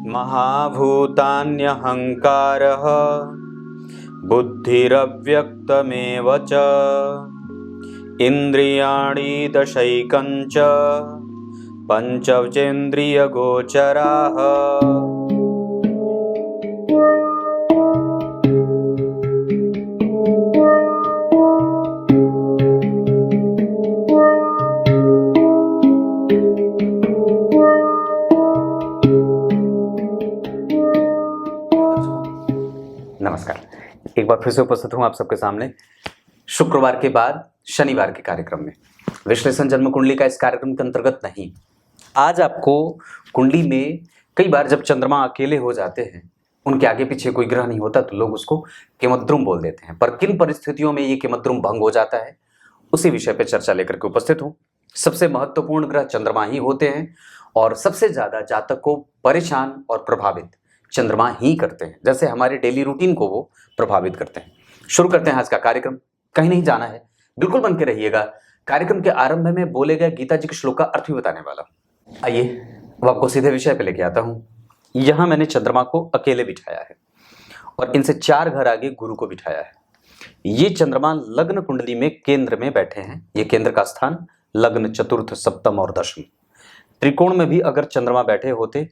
महाभूतान्यहङ्कारः बुद्धिरव्यक्तमेव च इन्द्रियाणि दशैकञ्च पञ्चचेन्द्रियगोचराः। नमस्कार, एक बार फिर से उपस्थित हूं आप सबके सामने शुक्रवार के बाद शनिवार के कार्यक्रम में। विश्लेषण जन्म कुंडली का इस कार्यक्रम के अंतर्गत नहीं, आज आपको कुंडली में कई बार जब चंद्रमा अकेले हो जाते हैं, उनके आगे पीछे कोई ग्रह नहीं होता, तो लोग उसको केमद्रुम बोल देते हैं। पर किन परिस्थितियों में ये केमद्रुम भंग हो जाता है, उसी विषय पर चर्चा लेकर के उपस्थित हूं। सबसे महत्वपूर्ण ग्रह चंद्रमा ही होते हैं और सबसे ज्यादा जातक को परेशान और प्रभावित चंद्रमा ही करते हैं, जैसे हमारे डेली रूटीन को वो प्रभावित करते हैं। शुरू करते हैं आज का कार्यक्रम। कहीं नहीं जाना है, बिल्कुल बन के रहिएगा। कार्यक्रम के आरंभ में बोले गए गीता जी के श्लोक का अर्थ भी बताने वाला हूं। आइए अब आपको सीधे विषय पे लेके आता हूं। यहां मैंने चंद्रमा को अकेले बिठाया है और इनसे 4 घर आगे गुरु को बिठाया है। ये चंद्रमा लग्न कुंडली में केंद्र में बैठे हैं। ये केंद्र का स्थान लग्न, चतुर्थ, सप्तम और दशम। त्रिकोण में भी अगर चंद्रमा बैठे होते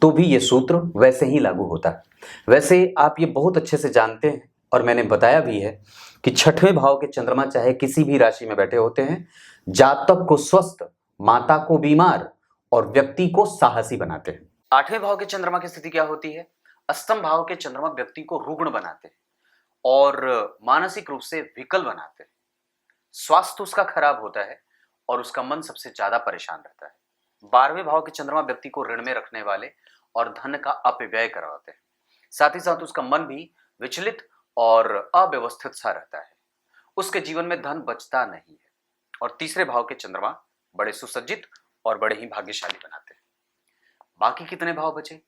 तो भी ये सूत्र वैसे ही लागू होता है। वैसे आप ये बहुत अच्छे से जानते हैं और मैंने बताया भी है कि 6वें भाव के चंद्रमा चाहे किसी भी राशि में बैठे होते हैं, जातक को स्वस्थ, माता को बीमार और व्यक्ति को साहसी बनाते हैं। 8वें भाव के चंद्रमा की स्थिति क्या होती है? अष्टम भाव के चंद्रमा व्यक्ति को रुग्ण बनाते हैं और मानसिक रूप से विकल बनाते हैं। स्वास्थ्य उसका खराब होता है और उसका मन सबसे ज्यादा परेशान रहता है। 12वें भाव के चंद्रमा व्यक्ति को ऋण में रखने वाले और धन का अपव्यय करवाते हैं। साथ ही साथ उसका मन भी विचलित और अव्यवस्थित सा रहता है। उसके जीवन में धन बचता नहीं है। और तीसरे भाव के चंद्रमा बड़े सुसज्जित और बड़े ही भाग्यशाली बनाते हैं। बाकी कितने भाव बचे?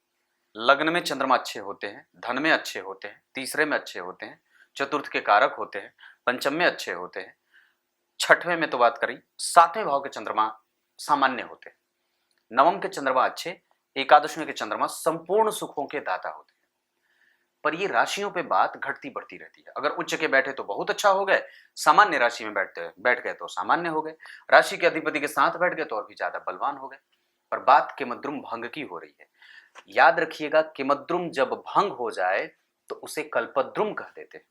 लग्न में चंद्रमा अच्छे होते हैं, धन में अच्छे होते हैं, तीसरे में अच्छे होते हैं, चतुर्थ के कारक होते हैं, पंचम में अच्छे होते हैं, 6वें में तो बात करी, 7वें भाव के चंद्रमा सामान्य होते हैं, नवम के चंद्रमा अच्छे, एकादशवें के चंद्रमा संपूर्ण सुखों के दाता होते हैं। पर ये राशियों पे बात घटती बढ़ती रहती है। अगर उच्च के बैठे तो बहुत अच्छा हो गए, सामान्य राशि में बैठ गए तो सामान्य हो गए, राशि के अधिपति के साथ बैठ गए तो और भी ज्यादा बलवान हो गए। पर बात केमद्रुम भंग की हो रही है। याद रखिएगा, केमद्रुम जब भंग हो जाए तो उसे कल्पद्रुम कह देते हैं।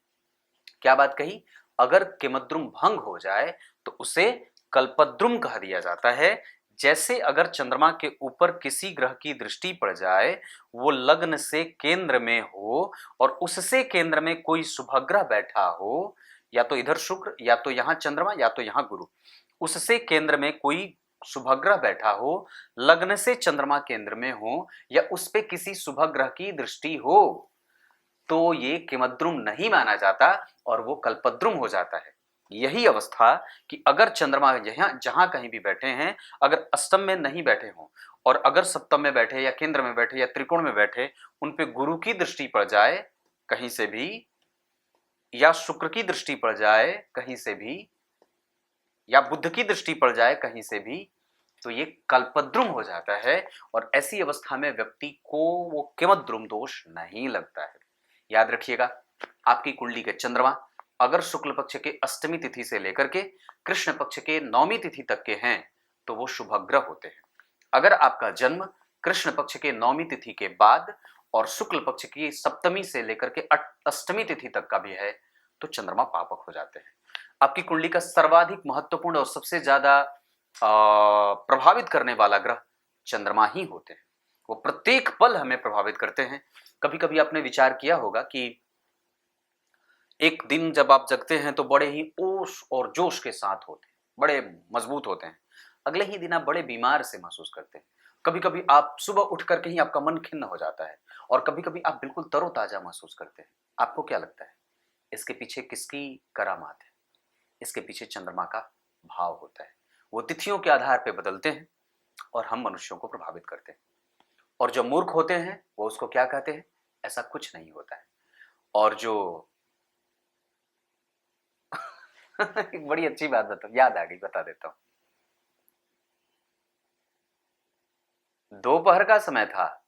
क्या बात कही? अगर केमद्रुम भंग हो जाए तो उसे कल्पद्रुम कह दिया जाता है। जैसे अगर चंद्रमा के ऊपर किसी ग्रह की दृष्टि पड़ जाए, वो लग्न से केंद्र में हो और उससे केंद्र में कोई शुभग्रह बैठा हो, या तो इधर शुक्र, या तो यहां चंद्रमा, या तो यहां गुरु, उससे केंद्र में कोई शुभग्रह बैठा हो, लग्न से चंद्रमा केंद्र में हो, या उस पे किसी शुभग्रह की दृष्टि हो, तो ये केमद्रुम नहीं माना जाता और वो कल्पद्रुम हो जाता है। यही अवस्था कि अगर चंद्रमा जहां कहीं भी बैठे हैं, अगर अष्टम में नहीं बैठे हों और अगर सप्तम में बैठे या केंद्र में बैठे या त्रिकोण में बैठे, उन पे गुरु की दृष्टि पड़ जाए कहीं से भी, या शुक्र की दृष्टि पड़ जाए कहीं से भी, या बुध की दृष्टि पड़ जाए कहीं से भी, तो ये कल्पद्रुम हो जाता है। और ऐसी अवस्था में व्यक्ति को वो केमद्रुम दोष नहीं लगता है। याद रखिएगा, आपकी कुंडली के चंद्रमा अगर शुक्ल पक्ष के अष्टमी तिथि से लेकर के कृष्ण पक्ष के नौमी तिथि तक के हैं तो वो शुभग्रह होते हैं। अगर आपका जन्म कृष्ण पक्ष के नौमी तिथि के बाद और शुक्ल पक्ष की सप्तमी से लेकर के अष्टमी तिथि तक का भी है तो चंद्रमा पापक हो जाते हैं। आपकी कुंडली का सर्वाधिक महत्वपूर्ण और सबसे ज्यादा प्रभावित करने वाला ग्रह चंद्रमा ही होते हैं। वो प्रत्येक पल हमें प्रभावित करते हैं। कभी कभी आपने विचार किया होगा कि एक दिन जब आप जगते हैं तो बड़े ही ओश और जोश के साथ होते हैं, बड़े मजबूत होते हैं। अगले ही दिन आप बड़े बीमार से महसूस करते हैं। कभी कभी आप सुबह उठ करके ही आपका मन खिन्न हो जाता है और कभी कभी आप बिल्कुल तरोताजा महसूस करते हैं। आपको क्या लगता है, इसके पीछे किसकी करामात है? इसके पीछे चंद्रमा का भाव होता है। वो तिथियों के आधार पर बदलते हैं और हम मनुष्यों को प्रभावित करते हैं। और जो मूर्ख होते हैं वो उसको क्या कहते हैं? ऐसा कुछ नहीं होता है। और जो एक बड़ी अच्छी बात याद आ गई, बता देता हूं। दोपहर का समय था,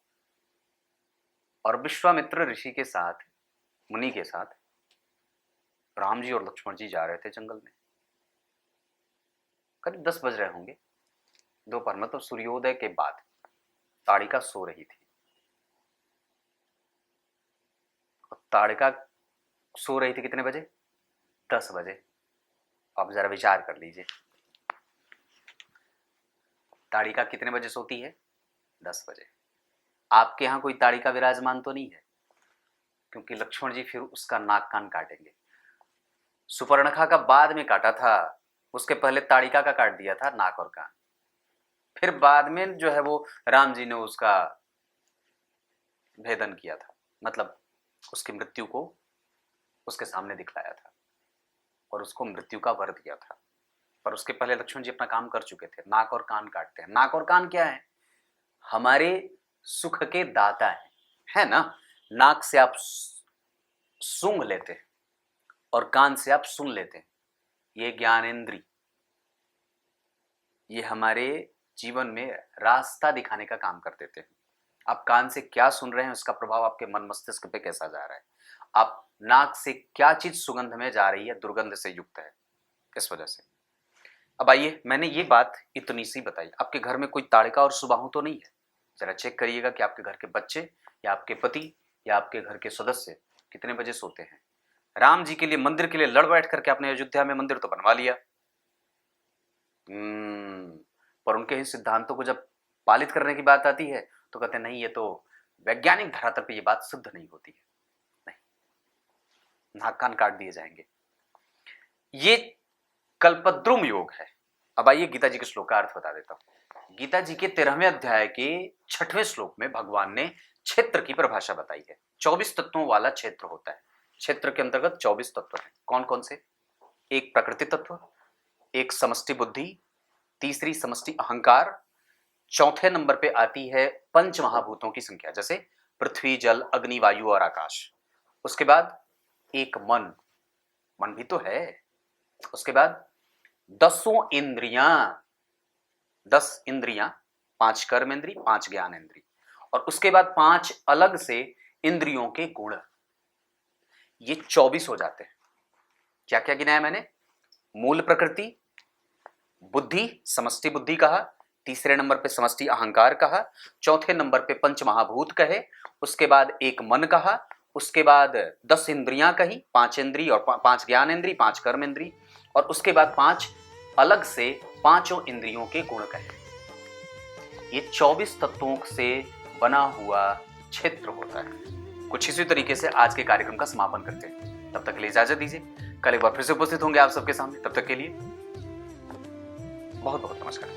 और विश्वामित्र ऋषि के साथ, मुनि के साथ राम जी और लक्ष्मण जी जा रहे थे जंगल में। करीब 10 बज रहे होंगे दोपहर में, तो सूर्योदय के बाद ताड़िका सो रही थी। ताड़िका सो रही थी कितने बजे? 10 बजे। आप जरा विचार कर लीजिए, ताड़िका कितने बजे सोती है? 10 बजे। आपके यहां कोई ताड़िका विराजमान तो नहीं है, क्योंकि लक्ष्मण जी फिर उसका नाक कान काटेंगे। सुपर्णखा का बाद में काटा था, उसके पहले ताड़िका का काट दिया था नाक और कान। फिर बाद में जो है वो राम जी ने उसका भेदन किया था, मतलब उसकी मृत्यु को उसके सामने दिखलाया था और उसको मृत्यु का वर दिया था। पर उसके पहले लक्ष्मण जी अपना काम कर चुके थे, नाक और कान काटते हैं। नाक और कान क्या है? हमारे सुख के दाता है ना। नाक से आप सूंघ लेते हैं और कान से आप सुन लेते हैं। ये ज्ञानेंद्री, ये हमारे जीवन में रास्ता दिखाने का काम कर देते हैं। आप कान से क्या सुन रहे हैं, उसका प्रभाव आपके मन मस्तिष्क पे कैसा जा रहा है। आप नाक से क्या चीज सुगंध में जा रही है, दुर्गंध से युक्त है, इस वजह से। अब आइए, मैंने ये बात इतनी सी बताई। आपके घर में कोई ताड़िका और सुबाहु तो नहीं है? जरा चेक करिएगा कि आपके घर के बच्चे या आपके पति या आपके घर के सदस्य कितने बजे सोते हैं। राम जी के लिए, मंदिर के लिए लड़ बैठ करके आपने अयोध्या में मंदिर तो बनवा लिया, पर उनके ही सिद्धांतों को जब पालित करने की बात आती है तो कहते हैं नहीं, ये तो वैज्ञानिक धरातल पे ये बात सिद्ध नहीं होती है। नहीं, नाक कान काट दिए जाएंगे। ये कल्पद्रुम योग है। अब आइए गीता जी के श्लोकार्थ बता देता हूं। गीता जी के 13वें अध्याय के 6वें श्लोक में भगवान ने क्षेत्र की परिभाषा बताई है। 24 तत्वों वाला क्षेत्र होता है। क्षेत्र के अंतर्गत 24 तत्व हैं। कौन कौन से? एक प्रकृति तत्व, एक समष्टि बुद्धि, तीसरी समष्टि अहंकार, चौथे नंबर पे आती है पंच महाभूतों की संख्या, जैसे पृथ्वी, जल, अग्नि, वायु और आकाश। उसके बाद एक मन, मन भी तो है। उसके बाद 10 इंद्रियां, 10 इंद्रियां, 5 कर्म इंद्री, 5 ज्ञान इंद्री, और उसके बाद 5 अलग से इंद्रियों के गुण। ये 24 हो जाते हैं। क्या क्या गिनाया मैंने? मूल प्रकृति, बुद्धि, समष्टि बुद्धि कहा, तीसरे नंबर पे समष्टि अहंकार कहा, चौथे नंबर पे पंच महाभूत कहे, उसके बाद एक मन कहा, उसके बाद 10 इंद्रियां कही, 5 इंद्री और 5 ज्ञान इंद्री, 5 कर्म इंद्री, और उसके बाद 5 अलग से पांचों इंद्रियों के गुण कहे। ये 24 तत्वों से बना हुआ क्षेत्र होता है। कुछ इसी तरीके से आज के कार्यक्रम का समापन करते हैं। तब तक के लिए इजाजत दीजिए। कल एक बार फिर से उपस्थित होंगे आप सबके सामने। तब तक के लिए बहुत बहुत नमस्कार।